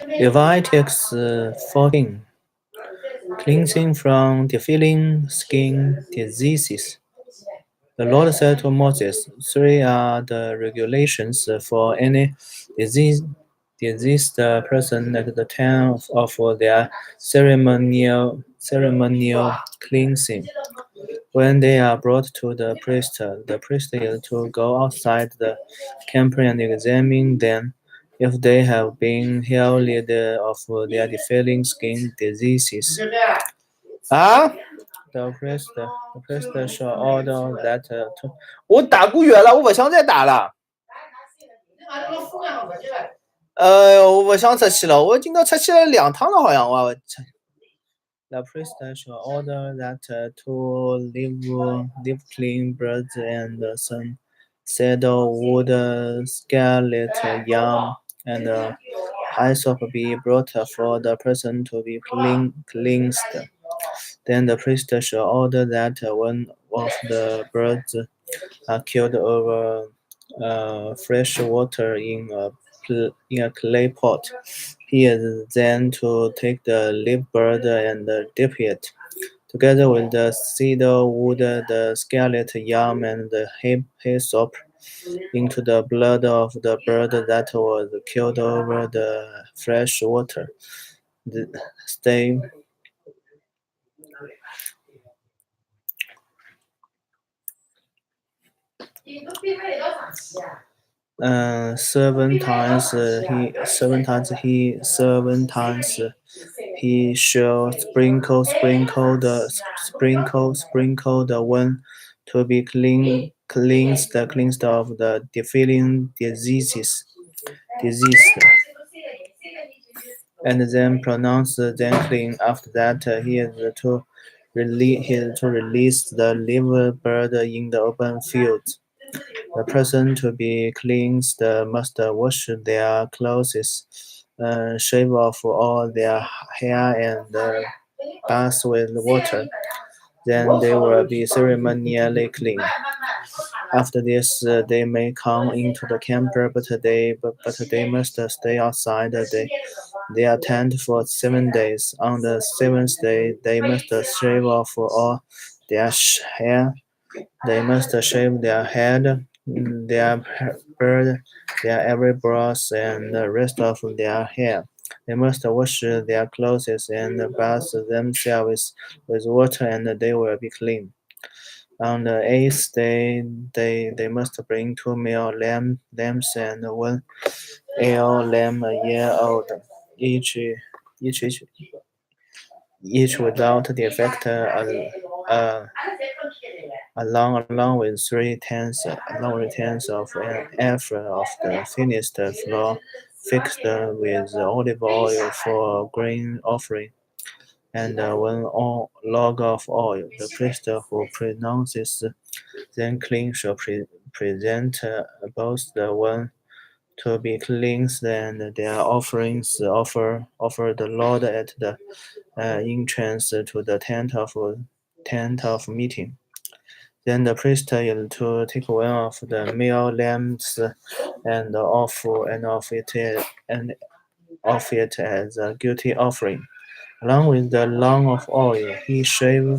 Leviticus 14. Cleansing from defiling skin diseases. The Lord said to Moses, "Three are the regulations for any diseased person at the time of their ceremonial cleansing. When they are brought to the priest is to go outside the camp and examine them. If they have been healed of their defiling skin diseases, ah, the priest shall order that to 我打不远了，我不想再打了。我不想出去了，我今朝出去了2趟了，好像我。The priest shall order that to leave clean birds and some cedarwood, scarlet yam, and hyssop be brought for the person to be cleansed. Then the priest shall order that one of the birds are killed over fresh water in a clay pot. He is then to take the live bird and dip it, together with the cedar wood, the scarlet yam, and the hyssop, into the blood of the bird that was killed over the fresh water. Stay 7 times he shall sprinkle the one to be cleansed of the defiling diseased, and then pronounce them clean. After that, he is to release the live bird in the open field. The person to be cleansed must wash their clothes, shave off all their hair, and bath with water. Then they will be ceremonially clean. After this, they may come into the camp, but they must stay outside their tent for 7 days. On the 7th day, they must shave off all their hair. They must shave their head, their beard, their every brows, and the rest of their hair. They must wash their clothes and bath themselves with water, and they will be clean. On the 8th day, they must bring 2 male lambs and 1 male lamb a year old, each each each, each without defect, along with 3/10 of an ephah of the finest flour, fixed with olive oil for grain offering, and 1 log of oil. The priest who pronounces them clean shall present both the one to be cleansed and their offerings offer the Lord at the entrance to the tent of meeting. Then the priest is to take one of the male lambs and offer it as a guilty offering, along with the lump of oil. He shall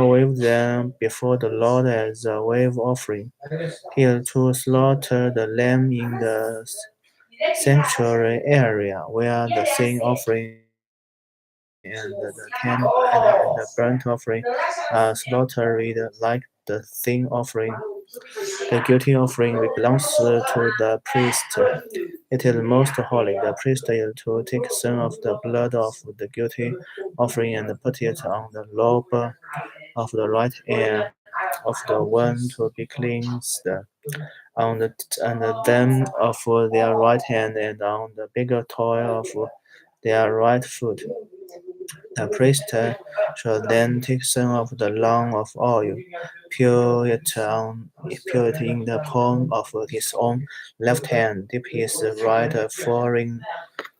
wave them before the Lord as a wave offering. He is to slaughter the lamb in the sanctuary area where the sin offering and the burnt offering are slaughtered like the sin offering. The guilty offering belongs to the priest. It is most holy. The priest is to take some of the blood of the guilty offering and put it on the lobe of the right ear of the one to be cleansed, on them of their right hand, and on the bigger toe of their right foot. The priest shall then take some of the lump of oil, pour it in the palm of his own left hand, dip his right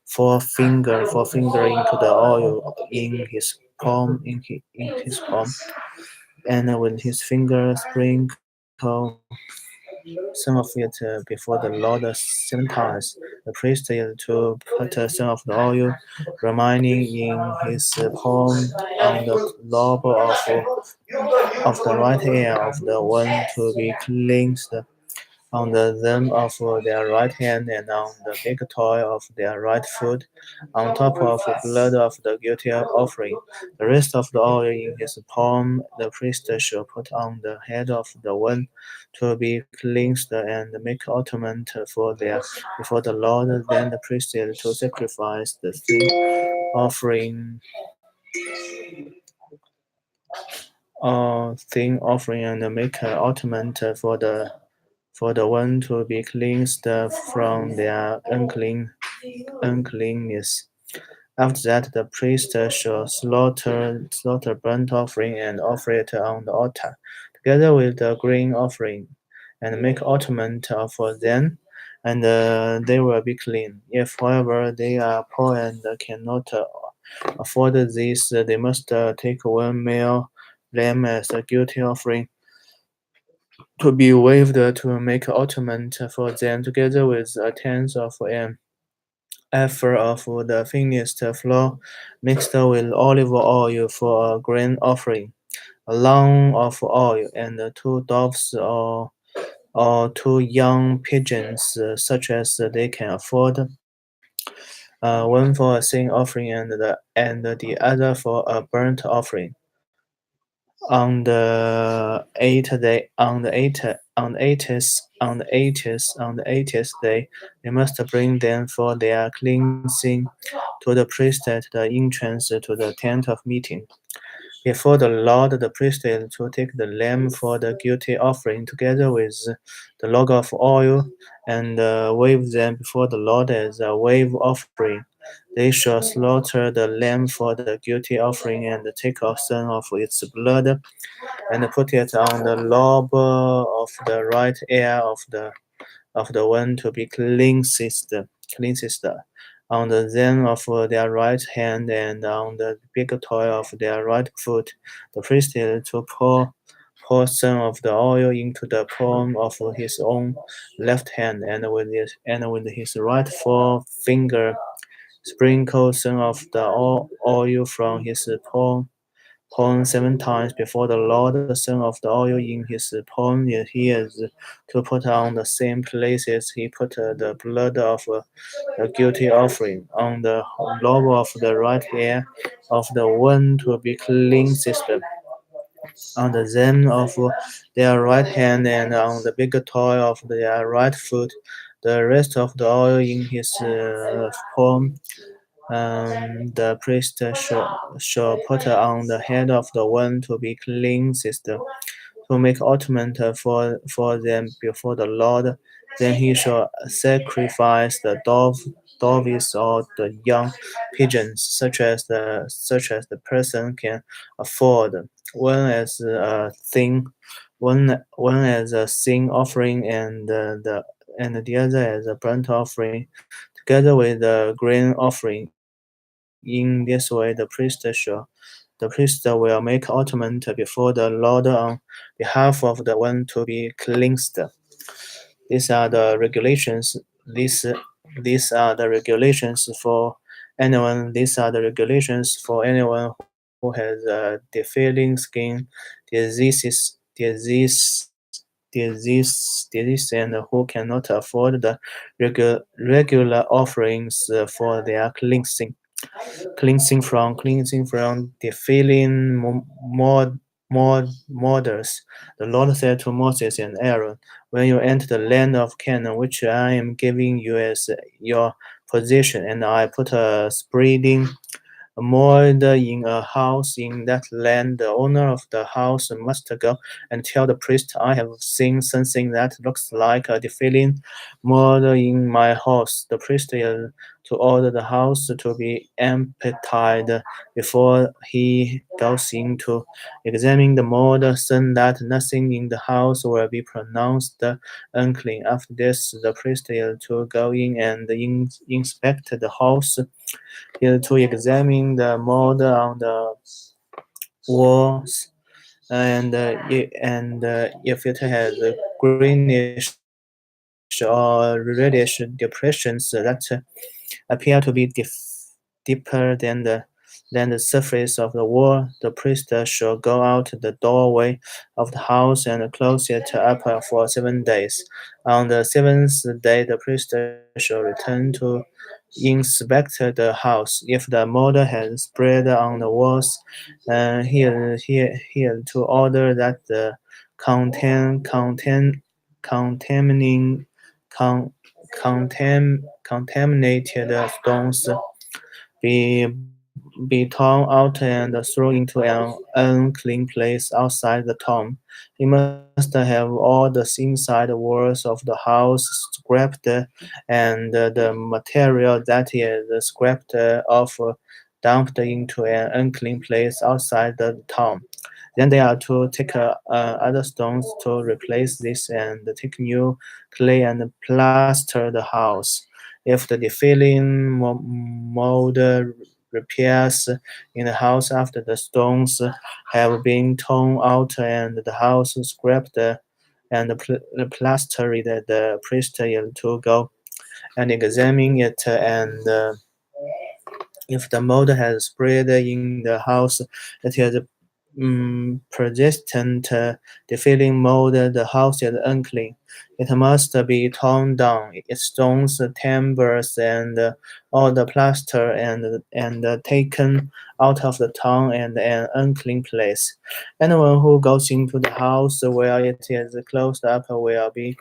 forefinger into the oil in his palm, and with his finger sprinkle some of it before the Lord 7 times. The priest is to put some of the oil remaining in his palm on the lobe of the right ear of the one to be cleansed on the thumb of their right hand and on the big toe of their right foot, on top of the blood of the guilty offering. The rest of the oil in his palm the priest shall put on the head of the one to be cleansed and make atonement for their before the Lord. Then the priest is to sacrifice the sin offering and make atonement for the one to be cleansed from their uncleanness. After that, the priest shall slaughter burnt offering and offer it on the altar, together with the grain offering, and make atonement for them, and they will be clean. If, however, they are poor and cannot afford this, they must take one male lamb as a guilty offering to be waived to make atonement for them, together with a tenth of an ephah of the finest flour mixed with olive oil for a grain offering, a lump of oil, and two doves or two young pigeons, such as they can afford, one for a sin offering and the other for a burnt offering. On the 80th day, they must bring them for their cleansing to the priest at the entrance to the tent of meeting. Before the Lord, the priest is to take the lamb for the guilty offering together with the log of oil and wave them before the Lord as a wave offering. They shall slaughter the lamb for the guilty offering and take off some of its blood and put it on the lobe of the right ear of the one to be cleansed on the them of their right hand and on the big toe of their right foot. The priest is to pour some of the oil into the palm of his own left hand, and with his right forefinger sprinkle some of the oil from his palm 7 times before the Lord. Some of the oil in his palm he is to put on the same places he put the blood of the guilty offering on the lobe of the right ear of the one to be cleansed, on the them of their right hand and on the big toe of their right foot. The rest of the oil in his palm the priest shall put on the head of the one to be cleansed, to make atonement for them before the Lord. Then he shall sacrifice the doves or the young pigeons, such as the person can afford. One as a thing, one as a sin offering, and the other as a burnt offering, together with the grain offering. In this way, the priest will make atonement before the Lord on behalf of the one to be cleansed. These are the regulations. These are the regulations for anyone. These are the regulations for anyone who has a defiling skin, diseases, disease, and who cannot afford the regular offerings for their cleansing from defiling murders. The Lord said to Moses and Aaron, "When you enter the land of Canaan, which I am giving you as your possession, and I put a spreading mold in a house in that land, the owner of the house must go and tell the priest, I have seen something that looks like a defiling mold in my house. The priest is to order the house to be emptied before he goes in to examine the mold, so that nothing in the house will be pronounced unclean. After this, the priest is to go in and inspect the house, to examine the mold on the walls, and if it has greenish or reddish depressions that appear to be deeper than the surface of the wall. The priest shall go out the doorway of the house and close it up for 7 days. On the seventh day, the priest shall return to inspect the house. If the mold has spread on the walls, he to order that the contaminating con, contaminated stones be be torn out and thrown into an unclean place outside the tomb. He must have all the inside walls of the house scraped, and the material that is scraped off dumped into an unclean place outside the tomb. Then they are to take other stones to replace this and take new clay and plaster the house. If the defilling mold repairs in the house after the stones have been torn out and the house scraped and plastered, the priest is to go and examine it, and if the mold has spread in the house, it is persistent defilling mold, the house is unclean. It must be torn down, its stones, timbers, and all the plaster, and taken out of the town and an unclean place. Anyone who goes into the house where it is closed up will be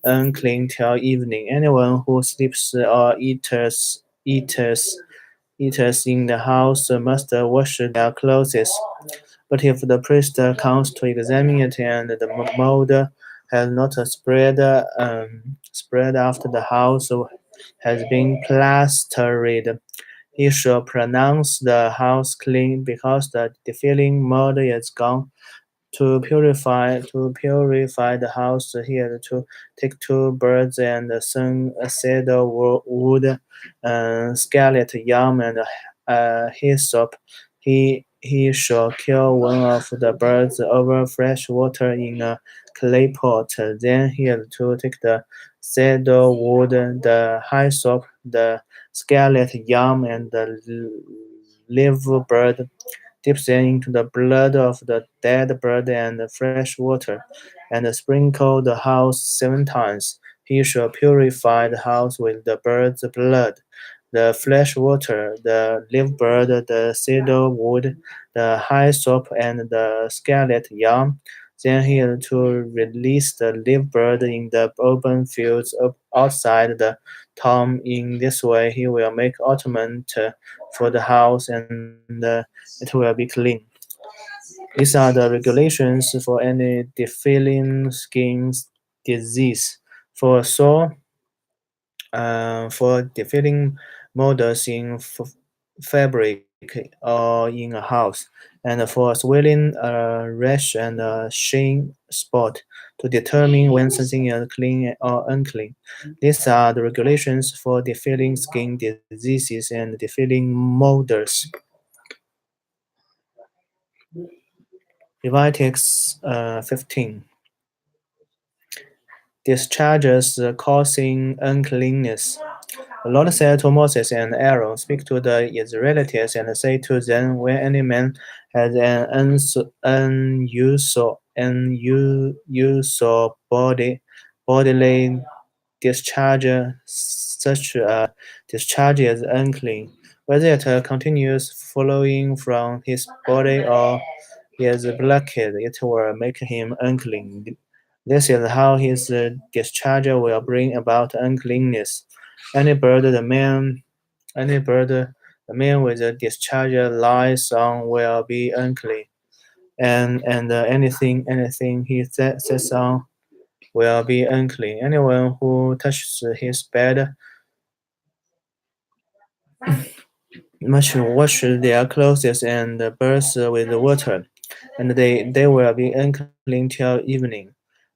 unclean till evening. Anyone who sleeps or eaters in the house must wash their clothes. But if the priest comes to examine it and the mold has not spread after the house has been plastered, he shall pronounce the house clean because the defilling mold is gone. To purify the house, he had to take two birds and some cedar wood, scarlet yarn, and hyssop. He shall kill one of the birds over fresh water in a clay pot. Then he had to take the cedar wood, the hyssop, the scarlet yarn, and the live bird, dips them into the blood of the dead bird and fresh water, and sprinkle the house 7 times. He shall purify the house with the bird's blood, the fresh water, the live bird, the cedar wood, the hyssop, and the scarlet yarn. Then he is to release the live bird in the open fields outside the tomb. In this way, he will make atonement for the house, and it will be clean. These are the regulations for any defilling skin disease. For sore, for defilling models in fabric or in a house, and for swelling, rash, and sheen spot to determine when something is clean or unclean. These are the regulations for defilling skin diseases and defilling models. Leviticus 15. Discharges causing uncleanness. The Lord said to Moses and Aaron, speak to the Israelites and say to them, when any man has an unusual bodily discharge, such a discharge is unclean, whether it continues flowing from his body or is blocked, it will make him unclean. This is how his discharge will bring about uncleanness. Any bird the man with a discharge lies on will be unclean, and anything he sets on will be unclean. Anyone who touches his bed must wash their clothes and birds with water, and they will be unclean till evening.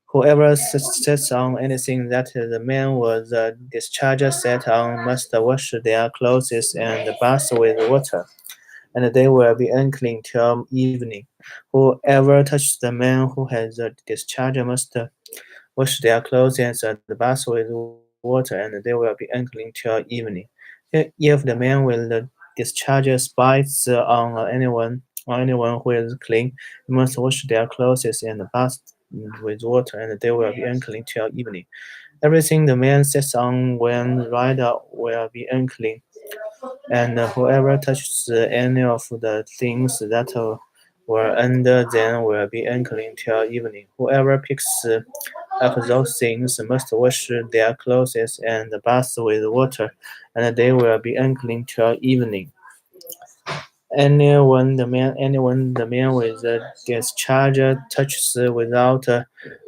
Whoever sets on anything that the man with the discharge set on must wash their clothes and bath with water, and they will be unclean till evening. Whoever touches the man who has a discharge must wash their clothes and bath with water, and they will be unclean till evening. If the man will discharge spites on anyone who is clean, he must wash their clothes and bath with water, and they will be unclean till evening. Everything the man sits on when dried out will be unclean, and whoever touches any of the things that were under them will be unclean till evening. Whoever picks up those things must wash their clothes and bath with water, and they will be unclean till evening. Anyone the man with a discharge touches without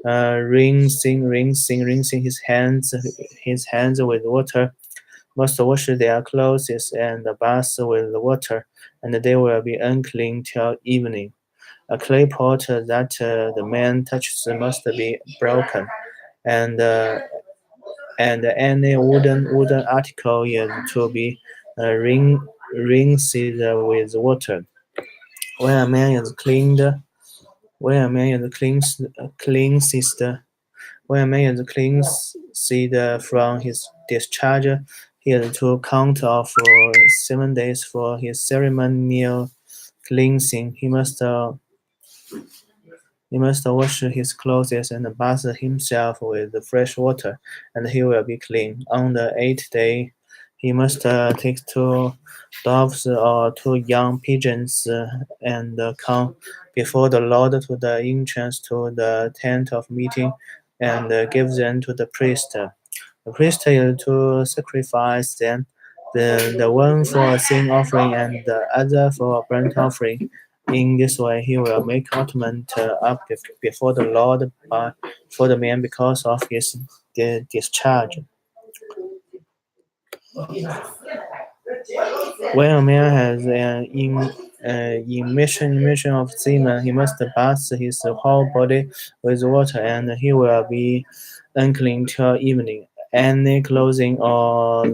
rinsing his hands with water must wash their clothes and bath with water, and they will be unclean till evening. A clay pot that the man touches must be broken, and any wooden article is to be rinsed with water. When a man is cleaned, when a man is cleansed, when a man is cleansed from his discharge, he is to count off 7 days for his ceremonial cleansing. He must wash his clothes and bath himself with fresh water, and he will be clean. On the eighth day, he must take 2 doves or 2 young pigeons and come before the Lord to the entrance to the tent of meeting and give them to the priest. The priest is to sacrifice them, the one for a sin offering and the other for a burnt offering. In this way, he will make atonement up before the Lord for the man because of his discharge. When a man has an emission of semen, he must bath his whole body with water, and he will be unclean till evening. Any clothing or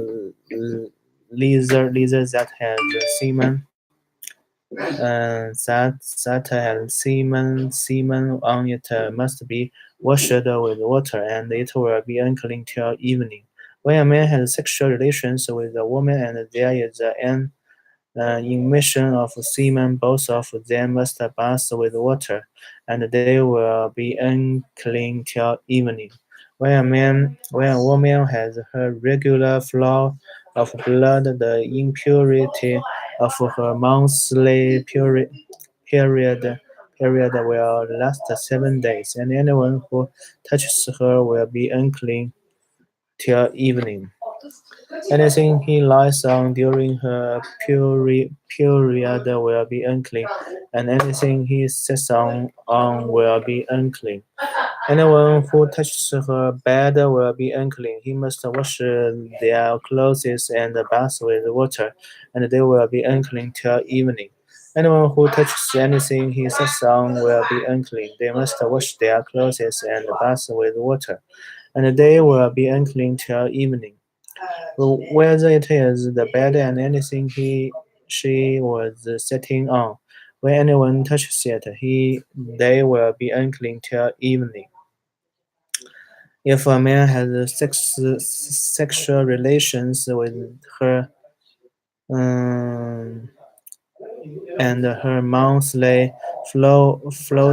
leather that has semen that has semen on it must be washed with water, and it will be unclean till evening. When a man has sexual relations with a woman and there is an emission of semen, both of them must bath with water, and they will be unclean till evening. When a woman has her regular flow of blood, the impurity of her monthly period will last 7 days, and anyone who touches her will be unclean till evening. Anything he lies on during her period will be unclean, and anything he sits on will be unclean. Anyone who touches her bed will be unclean. He must wash their clothes and bath with water, and they will be unclean till evening. Anyone who touches anything he sits on will be unclean. They must wash their clothes and bath with water, and they will be unclean till evening. Whether it is the bed and anything she was sitting on, when anyone touches it, they will be unclean till evening. If a man has sexual relations with her um, and her monthly flow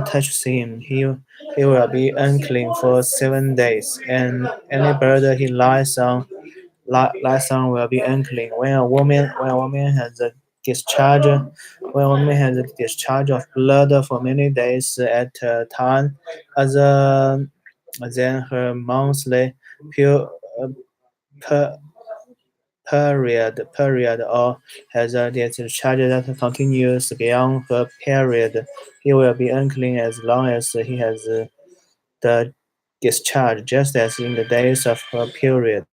touches him, he will be unclean for 7 days, and any bird he lies on will be unclean. When a woman has a discharge when a woman has a discharge of blood for many days at a time, other than her monthly pu- uh, per- period, or has a discharge that continues beyond her period, he will be unclean as long as he has the discharge, just as in the days of her period.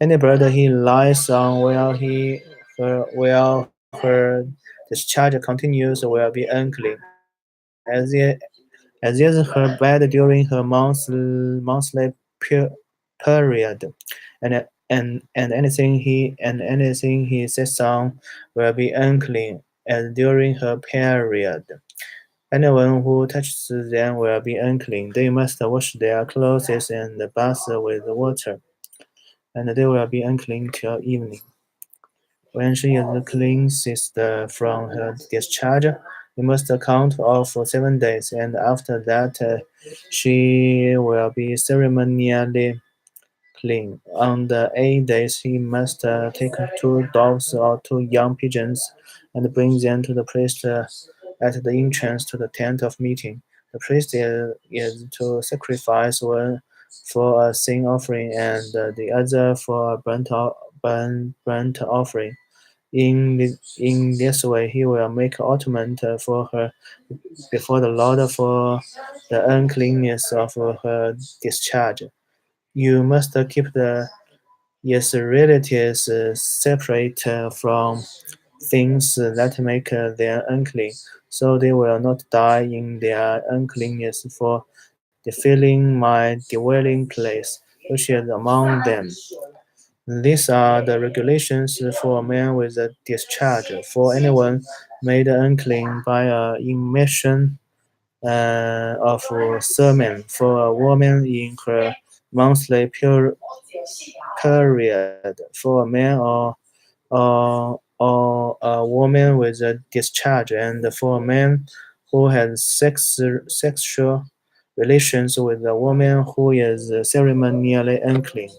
Any bird he lies on while her discharge continues will be unclean, as is her bed during her monthly period, and anything he sits on will be unclean as during her period. Anyone who touches them will be unclean. They must wash their clothes and bath with water, and they will be unclean till evening. When she is cleansed from her discharge, you must count off 7 days, and after that she will be ceremonially clean. On the 8th day, he must take 2 doves or 2 young pigeons and bring them to the priest at the entrance to the tent of meeting. The priest is to sacrifice one for a sin offering and the other for a burnt offering. In this way, he will make atonement for her before the Lord for the uncleanness of her discharge. You must keep the Israelites separate from things that make them unclean, so they will not die in their uncleanness, for defiling my dwelling place, which is among them. These are the regulations for a man with a discharge. For anyone made unclean by a immersion of semen, for a woman in her monthly period, for a man or a woman with a discharge, and for a man who has sexual relations with a woman who is ceremonially unclean.